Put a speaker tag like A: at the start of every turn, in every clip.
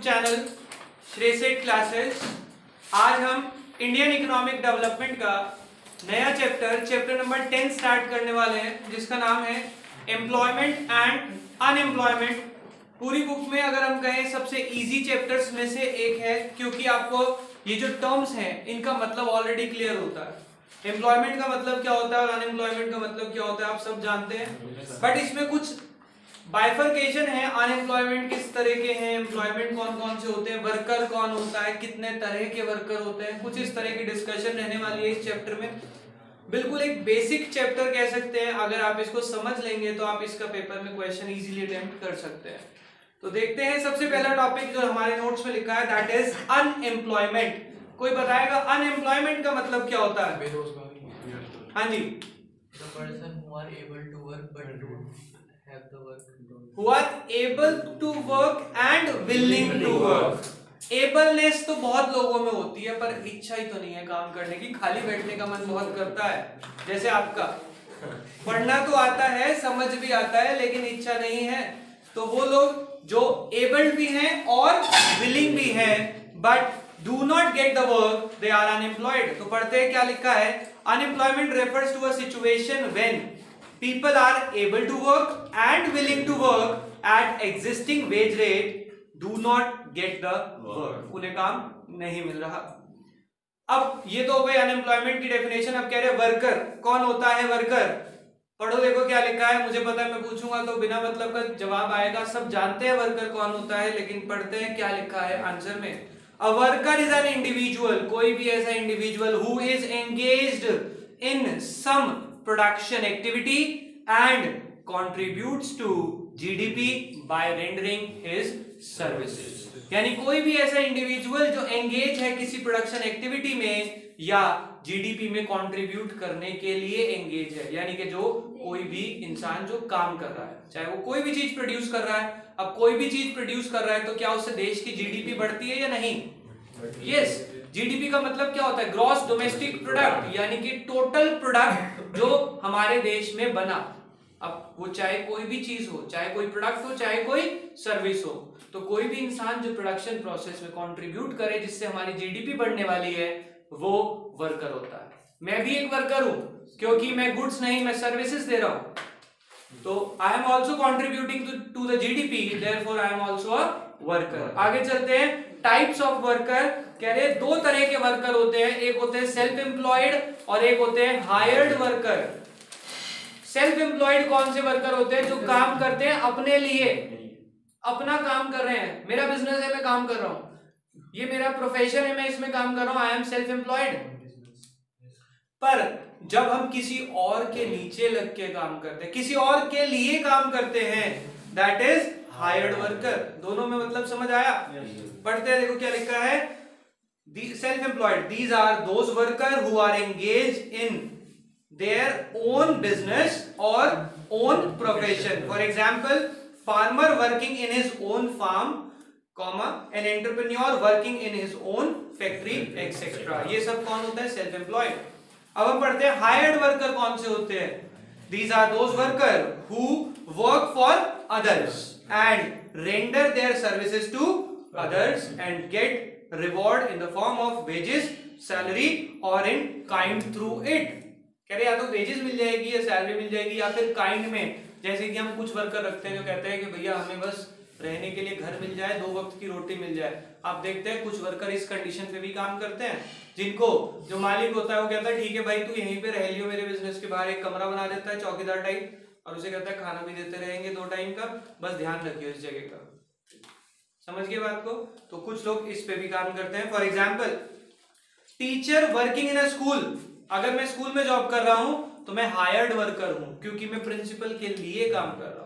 A: Channel श्रेसेट classes. आज हम Indian economic development का नया चैप्टर नंबर 10 स्टार्ट करने वाले हैं, जिसका नाम है एम्प्लॉयमेंट एंड अनएम्प्लॉयमेंट। पूरी बुक में अगर हम कहें सबसे इजी चैप्टर्स में से एक है, क्योंकि आपको ये जो टर्म्स हैं इनका मतलब ऑलरेडी क्लियर होता है। एम्प्लॉयमेंट का मतलब क्या होता है और अनएम्प्लॉयमेंट का मतलब क्या होता है आप सब जानते हैं, बट इसमें कुछ बाइफर्केशन है। अनएम्प्लॉयमेंट किस तरह के हैं, एम्प्लॉयमेंट कौन कौन से होते हैं, वर्कर कौन होता है, कितने तरह के वर्कर होते हैं, कुछ इस तरह की डिस्कशन रहने वाली है इस चैप्टर में। बिल्कुल एक बेसिक चैप्टर कह सकते हैं। अगर आप इसको समझ लेंगे तो आप इसका पेपर में क्वेश्चन इजीली अटेम्प्ट कर सकते हैं। तो देखते हैं सबसे पहला टॉपिक जो हमारे नोट्स में लिखा है, दैट इज अनएम्प्लॉयमेंट। कोई बताएगा अनएम्प्लॉयमेंट का मतलब क्या होता है? हाँ जी,
B: The person who are able to work but don't have the work.
A: who are able to work and willing to work। एबलनेस तो बहुत लोगों में होती है, पर इच्छा ही तो नहीं है काम करने की। खाली बैठने का मन बहुत करता है, जैसे आपका। पढ़ना तो आता है, समझ भी आता है, लेकिन इच्छा नहीं है। तो वो लोग जो एबल्ड भी हैं और विलिंग भी हैं, but do not get the work, they are unemployed। तो पढ़ते हैं क्या लिखा है। Unemployment refers to a situation when people are able to work and willing to work at existing wage rate, do not get the work। उन्हें काम नहीं मिल रहा। अब ये तो हो गई अनएम्प्लॉयमेंट की डेफिनेशन। अब कह रहे वर्कर कौन होता है। वर्कर पढ़ो, देखो क्या लिखा है। मुझे पता है मैं पूछूंगा तो बिना मतलब का जवाब आएगा। सब जानते हैं वर्कर कौन होता है, लेकिन पढ़ते हैं क्या लिखा है आंसर में। A worker is an individual, कोई भी ऐसा individual who is engaged in some production activity and contributes to GDP by rendering his services। यानी कोई भी ऐसा इंडिविजुअल जो एंगेज है किसी प्रोडक्शन एक्टिविटी में या जीडीपी में कंट्रीब्यूट करने के लिए एंगेज है, यानी कि जो कोई भी इंसान जो काम कर रहा है, चाहे वो कोई भी चीज प्रोड्यूस कर रहा है। अब कोई भी चीज प्रोड्यूस कर रहा है तो क्या उससे देश की जीडीपी बढ़ती है या नहीं? यस। जीडीपी का मतलब क्या होता है? ग्रॉस डोमेस्टिक प्रोडक्ट, यानी कि टोटल प्रोडक्ट जो हमारे देश में बना। अब वो चाहे कोई भी चीज हो, चाहे कोई प्रोडक्ट हो, चाहे कोई सर्विस हो, तो कोई भी इंसान जो प्रोडक्शन प्रोसेस में कंट्रीब्यूट करे जिससे हमारी जीडीपी बढ़ने वाली है, वो वर्कर होता है। मैं भी एक वर्कर हूं, क्योंकि मैं गुड्स नहीं, मैं सर्विसेज दे रहा हूं। तो I am also contributing to the GDP, therefore I am also a worker. आगे चलते हैं। टाइप्स ऑफ वर्कर कह रहे हैं दो तरह के वर्कर होते हैं। एक होते हैं सेल्फ एम्प्लॉयड और एक होते हैं हायर्ड वर्कर। सेल्फ एम्प्लॉयड कौन से वर्कर होते हैं? जो काम करते हैं अपने लिए, अपना काम कर रहे हैं। मेरा बिजनेस है, मैं काम कर रहा हूं, ये मेरा प्रोफेशन है, मैं इसमें काम कर रहा हूं, आई एम सेल्फ एम्प्लॉयड। पर जब हम किसी और के नीचे लग के काम करते हैं, किसी और के लिए काम करते हैं, दैट इज हायर्ड वर्कर। दोनों में मतलब समझ आया? पढ़ते हैं, देखो क्या लिखा है। Self employed, these are those worker who are engage in their own business और own profession. For example, farmer working in his own farm, an entrepreneur working in his own factory etcetera. ये सब कौन होता है? Self employed. अब हम पढ़ते हैं हायर्ड वर्कर कौन से होते हैं। These are those worker who work for others and render their services to others and get reward in the form of wages, salary or in kind through it। कह रहे या तो वेजेस मिल जाएगी या सैलरी मिल जाएगी या फिर काइंड में। जैसे कि हम कुछ वर्कर रखते हैं जो कहते हैं कि भैया हमें बस रहने के लिए घर मिल जाए, 2 वक्त की रोटी मिल जाए। आप देखते हैं कुछ वर्कर इस कंडीशन पे भी काम करते हैं, जिनको जो मालिक होता है वो कहता है ठीक है भाई तू यहीं पे रह लियो, मेरे बिजनेस के बाहर एक कमरा बना देता है चौकीदार टाइप, और उसे कहता है खाना भी देते रहेंगे 2 टाइम का, बस ध्यान रखियो इस जगह का। समझ गए बात को? तो कुछ लोग इस पे भी काम करते हैं। For example, teacher working in a school. अगर मैं स्कूल में जॉब कर रहा हूं तो मैं हायर्ड वर्कर हूं, क्योंकि मैं प्रिंसिपल के लिए काम कर रहा हूं।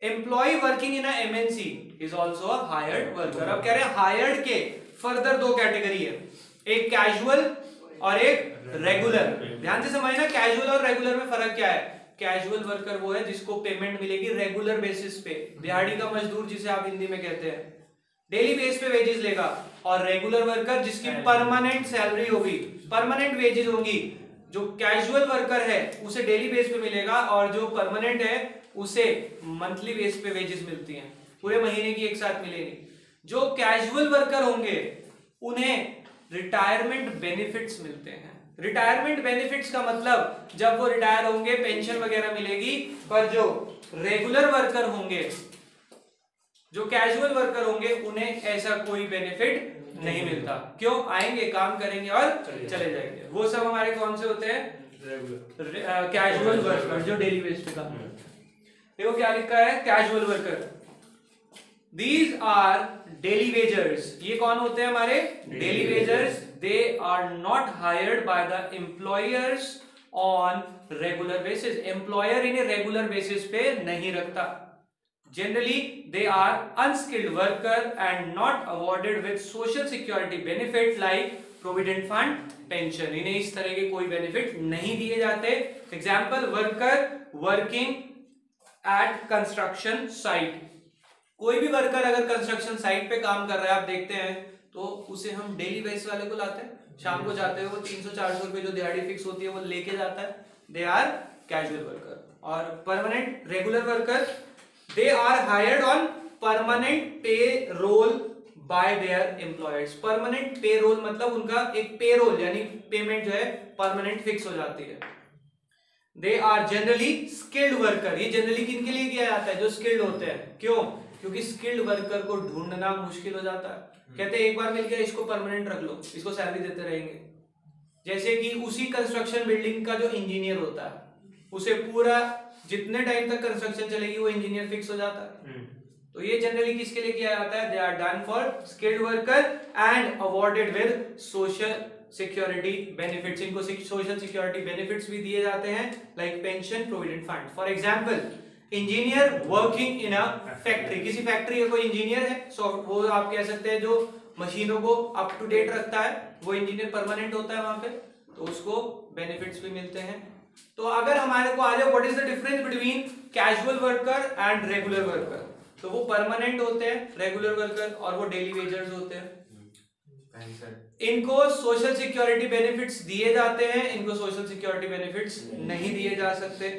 A: Employ working in MNC is also a hired worker. अब कह रहे हैं हायर्ड के फर्दर 2 कैटेगरी है, एक कैजुअल और एक रेगुलर। ध्यान से समझना, कैजुअल और रेगुलर में फर्क क्या है। कैजुअल वर्कर वो है जिसको पेमेंट मिलेगी रेगुलर बेसिस पे, दिहाड़ी का मजदूर जिसे आप हिंदी में कहते हैं, डेली बेस पे वेजेस लेगा। और रेगुलर वर्कर जिसकी परमानेंट सैलरी होगी, परमानेंट वेजेस होंगी। जो कैजुअल वर्कर है उसे डेली बेस पे मिलेगा, और जो परमानेंट है उसे मंथली बेस पे वेजेस मिलती हैं, पूरे महीने की एक साथ मिलेगी। जो कैजुअल वर्कर होंगे उन्हें रिटायरमेंट बेनिफिट्स मिलते हैं। रिटायरमेंट बेनिफिट्स का मतलब जब वो रिटायर होंगे पेंशन वगैरह मिलेगी, पर जो रेगुलर वर्कर होंगे, जो कैजुअल वर्कर होंगे, उन्हें ऐसा कोई बेनिफिट नहीं मिलता। क्यों? आएंगे, काम करेंगे और चले जाएंगे। वो सब हमारे कौन से होते हैं? कैजुअल वर्कर, जो डेली बेस पे काम करते हैं। देखो क्या लिखा है, casual worker, these are daily wagers. ये कौन होते हैं हमारे? Daily wagers. They are not hired by the employers on regular basis. Employer इन्हें रेगुलर बेसिस पे नहीं रखता। Generally, they are unskilled worker and not awarded with social security benefit like provident fund, pension. इन्हें इस तरह के कोई benefit नहीं दिए जाते। Example, worker working at construction site. कोई भी वर्कर अगर कंस्ट्रक्शन साइट पे काम कर रहा है, आप देखते हैं, तो उसे हम डेली बेस वाले को लाते हैं। शाम को जाते हुए वो 300-400 रुपए जो दिहाड़ी फिक्स होती है वो लेके जाता है। They are casual worker. और permanent regular worker, they are hired on permanent payroll by their employers। permanent payroll मतलब उनका एक payroll यानी पेमेंट जो है परमानेंट फिक्स हो जाती है। they are generally skilled worker। ये जनरली किनके लिए किया जाता है? जो स्किल्ड होते हैं। क्यों? क्योंकि स्किल्ड वर्कर को ढूंढना मुश्किल हो जाता है। कहते हैं एक बार मिल गया, इसको परमानेंट रख लो, इसको सैलरी देते रहेंगे। जैसे कि उसी कंस्ट्रक्शन बिल्डिंग का जो इंजीनियर होता है, उसे पूरा जितने टाइम तक कंस्ट्रक्शन चलेगी वो इंजीनियर फिक्स हो जाता है। तो ये जनरली किसके लिए किया जाता है? They are done for skilled worker and awarded with social security benefits. इनको सोशल सिक्योरिटी बेनिफिट्स भी दिए जाते हैं, like pension, provident fund. For example, engineer working in a factory. किसी फैक्ट्री का कोई इंजीनियर है, सो वो आप कह सकते हैं जो मशीनों को अप टू डेट रखता है, वो इंजीनियर परमानेंट होता है वहां पे, तो उसको बेनिफिट्स भी मिलते हैं। तो अगर हमारे को आ जाए what is the difference between casual worker and regular worker, तो वो परमानेंट होते हैं रेगुलर वर्कर, और वो डेली वेजर्स होते हैं। इनको सोशल सिक्योरिटी बेनिफिट्स दिए जाते हैं, इनको सोशल सिक्योरिटी बेनिफिट्स नहीं दिए जा सकते।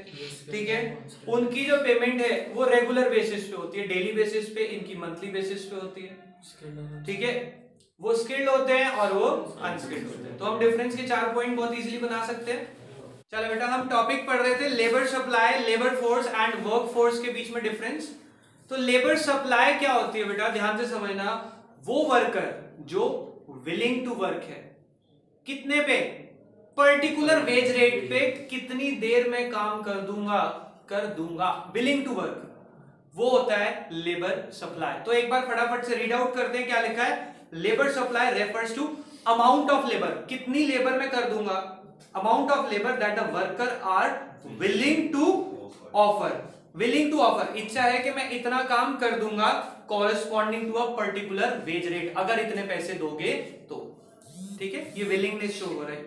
A: ठीक है, उनकी जो पेमेंट है वो रेगुलर बेसिस पे होती है, डेली बेसिस पे, इनकी मंथली बेसिस पे होती है। ठीक है, वो स्किल्ड होते हैं और वो अनस्किल्ड होते हैं। तो हम डिफरेंस के 4 पॉइंट बहुत इजीली बना सकते हैं। चलो बेटा, हम टॉपिक पढ़ रहे थे labour supply, labour force and work force के बीच में डिफरेंस। तो लेबर सप्लाई क्या होती है बेटा, ध्यान से समझना। वो वर्कर जो विलिंग टू वर्क है, कितने पे? पर्टिकुलर वेज रेट पे, कितनी देर में काम कर दूंगा, विलिंग टू वर्क, वो होता है लेबर सप्लाई। तो एक बार फटाफट से रीड आउट करते हैं क्या लिखा है। Labour supply refers to amount of labour, कितनी लेबर में कर दूंगा, amount of labor that the worker are willing to offer। willing to offer, इच्छा है कि मैं इतना काम कर दूंगा corresponding to a particular wage rate, अगर इतने पैसे दोगे तो। ठीक है, ये willingness शो हो रहा है।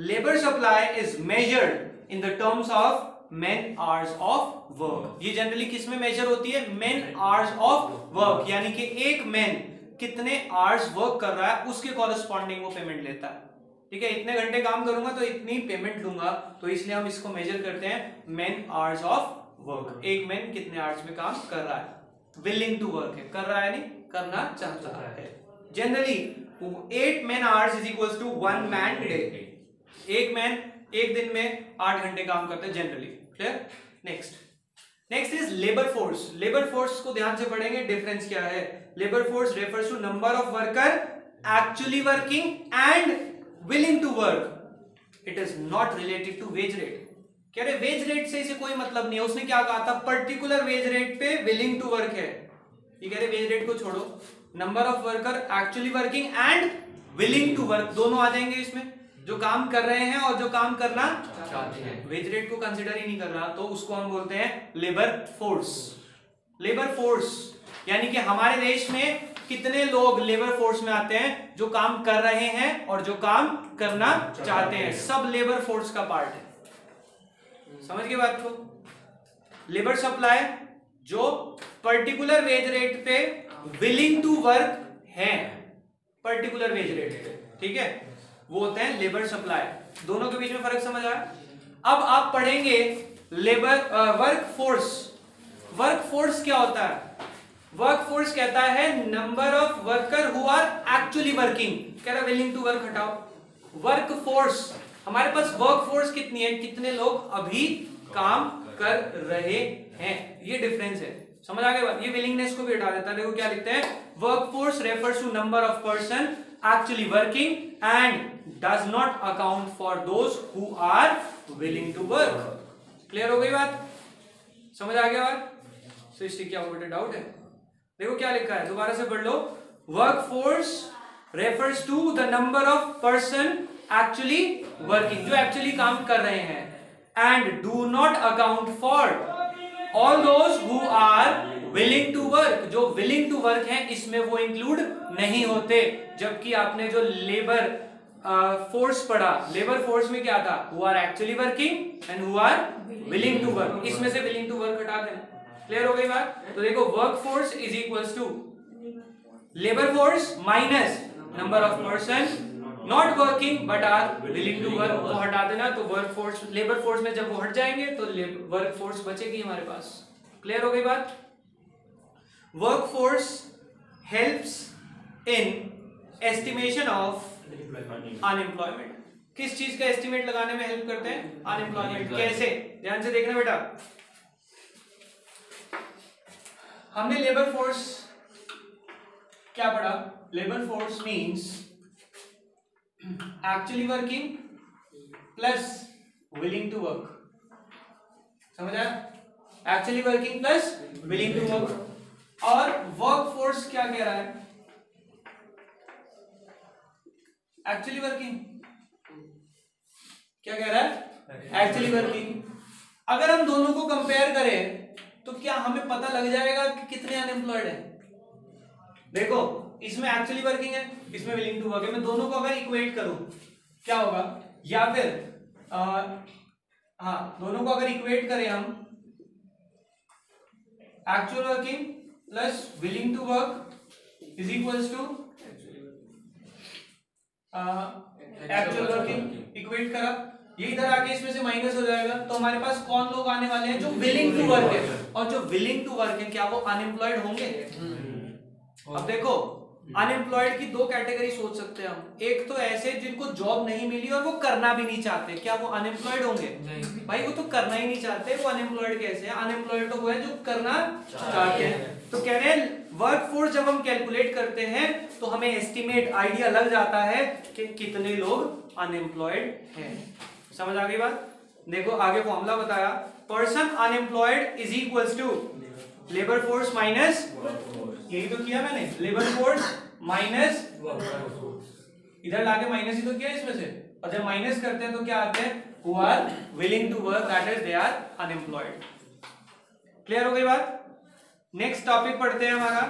A: labor supply is measured in the terms of men hours of work। ये जनरली किस में मेजर होती है? men hours of work, यानी कि एक मैन कितने आवर्स वर्क कर रहा है उसके कॉरेस्पॉन्डिंग वो पेमेंट लेता है। ठीक है, इतने घंटे काम करूंगा तो इतनी पेमेंट लूंगा, तो इसलिए हम इसको मेजर करते हैं मैन आवर्स ऑफ वर्क। एक मैन कितने आवर्स में काम कर रहा है, विलिंग टू वर्क है, कर रहा है नहीं, करना चाहता है। Generally 8 man hours is equals to 1 man day. एक मैन एक दिन में 8 घंटे काम करते हैं generally. Clear? Next is labour force. Labour force को ध्यान से पढ़ेंगे, डिफरेंस क्या है। Labour force refers to number of worker actually working and willing to work, it is not related to wage rate। कह रहे वेज रेट से इसे कोई मतलब नहीं है। उसने क्या कहा था? पर्टिकुलर वेज रेट पे willing to work है। ये कह रहे वेज रेट को छोड़ो, number of worker actually working and willing to work दोनों आ जाएंगे इसमें, जो काम कर रहे हैं और जो काम करना चाहते हैं। वेज रेट को कंसिडर ही नहीं कर रहा, तो उसको हम बोलते हैं लेबर फोर्स। लेबर फोर्स यानी कि हमारे देश में कितने लोग लेबर फोर्स में आते हैं, जो काम कर रहे हैं और जो काम करना चाहते हैं, सब लेबर फोर्स का पार्ट है। समझ गए बात को? लेबर सप्लाई जो पर्टिकुलर वेज रेट पे विलिंग टू वर्क है, पर्टिकुलर वेज रेट पे, ठीक है, वो होते हैं लेबर सप्लाई। दोनों के बीच में फर्क समझ आया? अब आप पढ़ेंगे labour work force. Work force क्या होता है? वर्कफोर्स कहता है number of worker who are actually working, कह रहा विलिंग टू वर्क हटाओ। वर्कफोर्स, हमारे पास वर्कफोर्स कितनी है, कितने लोग अभी काम कर रहे हैं, ये डिफरेंस है। समझ आ गया बात? ये विलिंगनेस को भी हटा देता है। देखो क्या लिखते हैं, workforce refers to number of person actually working and does not account for those who are willing to work. Clear हो गई बात? समझ आ गया बात? सृष्टि क्या कोई डाउट है? देखो क्या लिखा है, दोबारा से पढ़ लो। Workforce refers to the number of person actually working, जो एक्चुअली काम कर रहे हैं, and do not account for all those who are willing to work, जो विलिंग टू वर्क हैं इसमें वो इंक्लूड नहीं होते। जबकि आपने जो लेबर फोर्स पढ़ा, लेबर फोर्स में क्या था, who are actually working and who are willing to work, इसमें से विलिंग टू वर्क हटा देना। क्लियर हो गई बात? तो देखो work force is equals to labour force minus number of person not working but are willing to work, को हटा देना। तो वर्क फोर्स, लेबर फोर्स में जब वो हट जाएंगे तो वर्क फोर्स बचेगी हमारे पास। क्लियर हो गई बात? Work force helps in estimation of unemployment. किस चीज का एस्टिमेट लगाने में हेल्प करते हैं? अनएम्प्लॉयमेंट। कैसे? ध्यान से देखना बेटा। हमने लेबर फोर्स क्या पढ़ा? Labour force means actually working plus willing to work. समझ आया? Actually working plus willing to work. और वर्क फोर्स क्या कह रहा है? एक्चुअली वर्किंग क्या कह रहा है? Actually working. अगर हम दोनों को कंपेयर करें तो क्या हमें पता लग जाएगा कि कितने अनएम्प्लॉयड हैं? देखो इसमें एक्चुअली वर्किंग है, इसमें विलिंग टू वर्क है। मैं दोनों को अगर इक्वेट करूं क्या होगा? या फिर दोनों को अगर इक्वेट करें हम, actual working plus willing to work is equals to actual working. Equate करा, ये इधर आके इसमें से माइनस हो जाएगा। तो हमारे पास कौन लोग आने वाले हैं? जो विलिंग टू वर्क है। और जो विलिंग टू वर्क है क्या वो अनएम्प्लॉयड होंगे? अब देखो अनएम्प्लॉयड की दो कैटेगरी सोच सकते हैं हम। एक तो ऐसे जिनको जॉब नहीं मिली और वो करना भी नहीं चाहते, क्या वो अनएम्प्लॉयड होंगे? भाई वो तो करना ही नहीं चाहते, वो अनएम्प्लॉयड कैसे है? अनएम्प्लॉयड तो वो है जो करना चाहते हैं। तो कह रहे हैं वर्क फोर्स जब हम कैलकुलेट करते हैं तो हमें एस्टिमेट आइडिया लग जाता है कि कितने लोग अनएम्प्लॉयड हैं। समझ आ गई बात? देखो आगे फॉर्मूला बताया, person unemployed is equals to labour force minus, यही तो किया मैंने, लेबर फोर्स माइनस, इधर लाके माइनस ही तो किया इसमें से। और जब माइनस करते हैं तो क्या आते हैं? Who are willing to work, that is they are unemployed. Clear हो गई बात? नेक्स्ट टॉपिक पढ़ते हैं हमारा,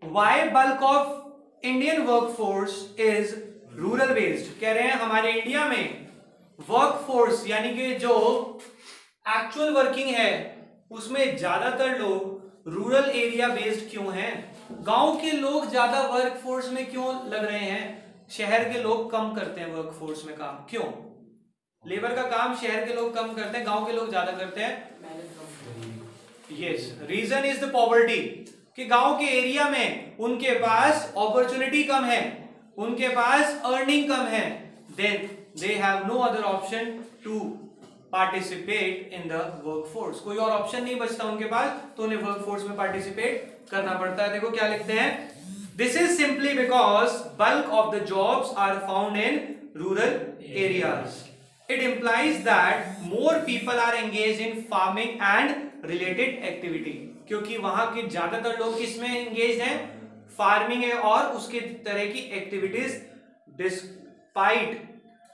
A: why bulk of Indian workforce is rural based. कह रहे हैं हमारे इंडिया में वर्कफोर्स यानी कि जो एक्चुअल वर्किंग है उसमें ज्यादातर लोग रूरल एरिया बेस्ड क्यों हैं? गांव के लोग ज्यादा वर्कफोर्स में क्यों लग रहे हैं? शहर के लोग कम करते हैं वर्कफोर्स में काम, क्यों? लेबर का काम शहर के लोग कम करते हैं, गांव के लोग ज्यादा करते हैं। Yes, reason is the poverty, कि गांव के एरिया में उनके पास अपॉर्चुनिटी कम है, उनके पास अर्निंग कम है, then they have no other option to participate in the workforce. कोई और ऑप्शन नहीं बचता उनके पास, तो उन्हें वर्कफोर्स में पार्टिसिपेट करना पड़ता है। देखो क्या लिखते हैं, this is simply because bulk of the jobs are found in rural areas. It implies that more people are engage in farming and related activity, क्योंकि वहां के ज्यादातर लोग किसमें एंगेज हैं? फार्मिंग है और उसके तरह की activities, despite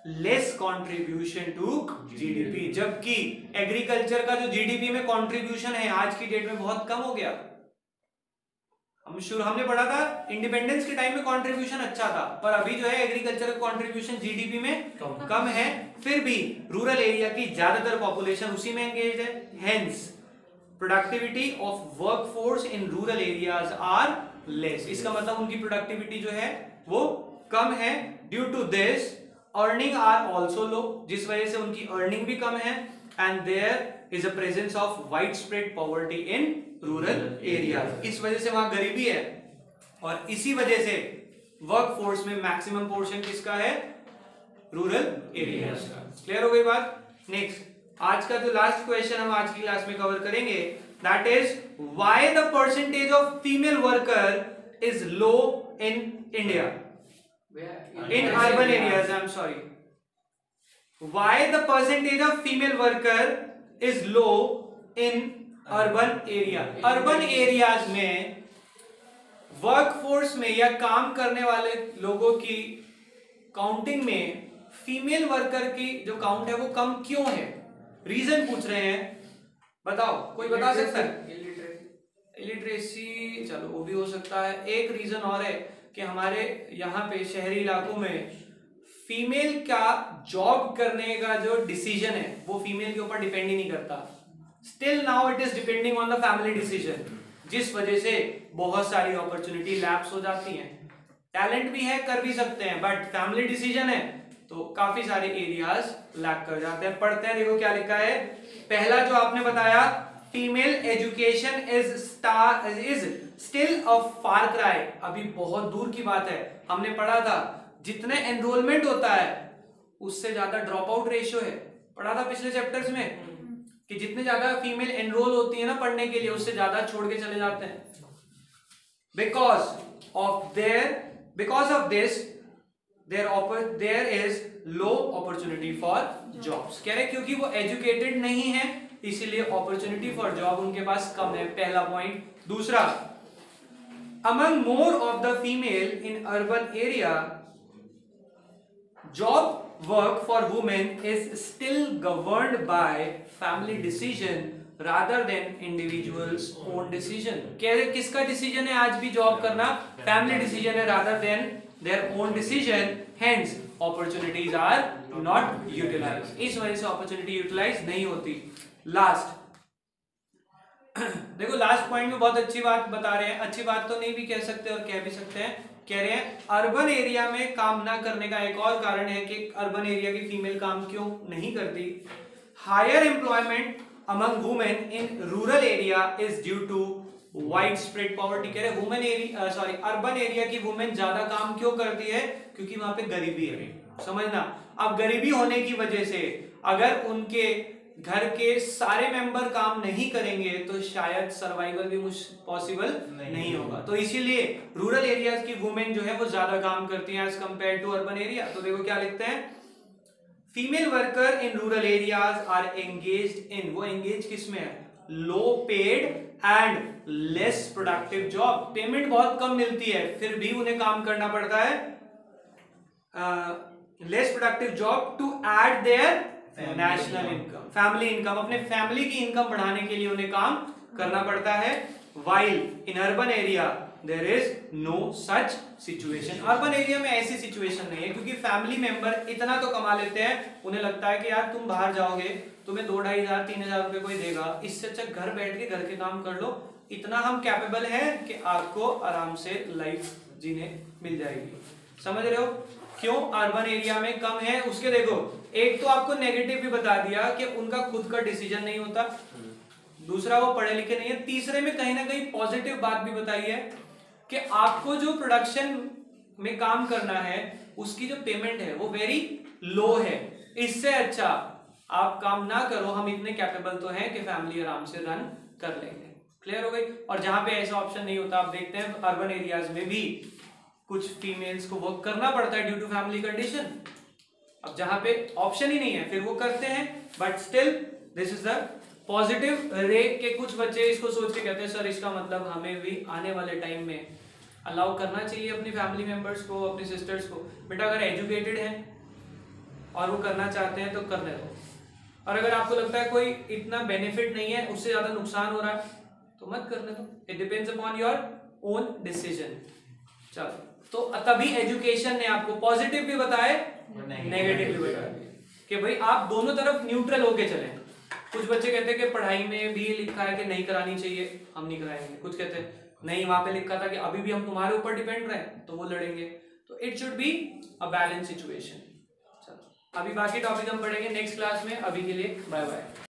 A: less contribution to GDP. जबकि एग्रीकल्चर का जो जीडीपी में कंट्रीब्यूशन है आज की डेट में बहुत कम हो गया। हमने पढ़ा था इंडिपेंडेंस के टाइम में कंट्रीब्यूशन अच्छा था, पर अभी जो है एग्रीकल्चर का कंट्रीब्यूशन जीडीपी में कम है। फिर भी रूरल एरिया की ज्यादातर पॉपुलेशन उसी में एंगेज है। Hence productivity of workforce in rural areas are less. इसका मतलब उनकी प्रोडक्टिविटी जो है वो कम है। Due to this earning are also low, जिस वजह से उनकी अर्निंग भी कम है, and there is a presence of widespread poverty in rural areas. इस वजह से वहां गरीबी है और इसी वजह से वर्क फोर्स में मैक्सिमम पोर्शन किसका है? रूरल एरियाज का। क्लियर हो गई बात? नेक्स्ट, आज का जो लास्ट क्वेश्चन हम आज की क्लास में कवर करेंगे, that is why the percentage of female worker is low in India, in urban areas. I am sorry, why the percentage of female worker is low in urban area. Urban areas में workforce में या काम करने वाले लोगों की counting में female worker की जो काउंट है वो कम क्यों है? रीजन पूछ रहे हैं, बताओ, कोई बता सकता है? इलिटरेसी, चलो वो भी हो सकता है। एक रीजन और है कि हमारे यहाँ पे शहरी इलाकों में फीमेल का जॉब करने का जो डिसीजन है वो फीमेल के ऊपर डिपेंड ही नहीं करता। Still now it is depending on the family decision, जिस वजह से बहुत सारी अपॉर्चुनिटी लैप्स हो जाती हैं। टैलेंट भी है, कर भी सकते हैं, बट फैमिली डिसीजन है तो काफी सारे एरियाज लैक कर जाते हैं। पढ़ते हैं, देखो क्या लिखा है। पहला जो आपने बताया, female education is still a far cry. अभी बहुत दूर की बात है। हमने पढ़ा था जितने एनरोलमेंट होता है उससे ज्यादा ड्रॉप आउट रेशियो है। पढ़ा था पिछले चैप्टर्स में कि जितने ज्यादा फीमेल एनरोल होती है ना पढ़ने के लिए, उससे ज्यादा छोड़ के चले जाते हैं। Because of this there is low opportunity for jobs। कह रहे क्योंकि वो एजुकेटेड नहीं है इसीलिए अपॉर्चुनिटी फॉर जॉब उनके पास कम है। पहला पॉइंट। दूसरा, among more of the female in urban area, job work for women is still governed by family decision rather than individuals own decision। कह रहे किसका डिसीजन है आज भी जॉब करना? फैमिली डिसीजन है rather than their own decision, hence opportunities are not utilized। इस वजह से अपॉर्चुनिटी यूटिलाइज नहीं होती। लास्ट देखो, लास्ट पॉइंट में बहुत अच्छी बात बता रहे हैं। अच्छी बात तो नहीं भी कह सकते और कह भी सकते हैं। कह रहे हैं अर्बन एरिया में काम ना करने का एक और कारण है कि अर्बन एरिया की फीमेल काम क्यों नहीं करती। Higher employment among women in rural area is due to widespread poverty. कह रहे वुमेन एरिया अर्बन एरिया की वुमेन ज्यादा काम क्यों करती है? क्योंकि वहां पे गरीबी है। समझना, अब गरीबी होने की वजह से अगर उनके घर के सारे मेंबर काम नहीं करेंगे तो शायद सर्वाइवल भी पॉसिबल नहीं होगा। तो इसीलिए रूरल एरियाज की वुमेन जो है वो ज्यादा काम करती हैं as compare to urban area. तो देखो क्या लिखते हैं, female worker in rural areas are engaged in, वो एंगेज किसमें है? Low paid and less productive job. Payment बहुत कम मिलती है फिर भी उन्हें काम करना पड़ता है less productive job to add their national income, family income. अपने फैमिली की इनकम बढ़ाने के लिए उन्हें काम करना पड़ता है। While in urban area there is no such situation. Urban area में ऐसी सिचुएशन नहीं है क्योंकि फैमिली मेंबर इतना तो कमा लेते हैं, उन्हें लगता है कि यार तुम बाहर जाओगे तुम्हें 2-2,500-3,000 रुपए कोई देगा, इससे अच्छा घर बैठ के घर के काम कर लो। इतना हम कैपेबल हैं कि आपको आराम से लाइफ जीने मिल जाएगी। समझ रहे हो क्यों अर्बन एरिया में कम है? उसके देखो, एक तो आपको नेगेटिव भी बता दिया कि उनका खुद का डिसीजन नहीं होता, दूसरा वो पढ़े लिखे नहीं है, तीसरे में कहीं ना कहीं पॉजिटिव बात भी बताई है कि आपको जो प्रोडक्शन में काम करना है उसकी जो पेमेंट है वो वेरी लो है। इससे अच्छा आप काम ना करो, हम इतने कैपेबल तो हैं कि फैमिली आराम से रन कर लेंगे। क्लियर हो गई? और जहां पे ऐसा ऑप्शन नहीं होता, आप देखते हैं अर्बन एरियाज में भी कुछ फीमेल्स को वर्क करना पड़ता है ड्यू टू फैमिली कंडीशन। अब जहां पे ऑप्शन ही नहीं है फिर वो करते हैं, but still this is the positive रे के कुछ बच्चे इसको सोच के कहते हैं सर इसका मतलब हमें भी आने वाले टाइम में अलाउ करना चाहिए अपनी फैमिली मेंबर्स को, अपनी सिस्टर्स को। बेटा अगर एजुकेटेड हैं और वो करना चाहते हैं तो करने दो, और अगर आपको लगता है कोई इतना बेनिफिट नहीं है, उससे ज्यादा नुकसान हो रहा है तो मत करने दो। It depends upon your own decision. चलो, तो तभी एजुकेशन ने आपको पॉजिटिव भी बताए नेगेटिव भी बताए कि भाई आप दोनों तरफ न्यूट्रल होके चलें। कुछ बच्चे कहते हैं कि पढ़ाई में भी लिखा है कि नहीं करानी चाहिए, हम नहीं कराएंगे। कुछ कहते हैं नहीं वहां पे लिखा था कि अभी भी हम तुम्हारे ऊपर डिपेंड रहे, तो वो लड़ेंगे। तो it should be a balance situation. चलो, अभी बाकी टॉपिक हम पढ़ेंगे नेक्स्ट क्लास में। अभी के लिए बाय बाय।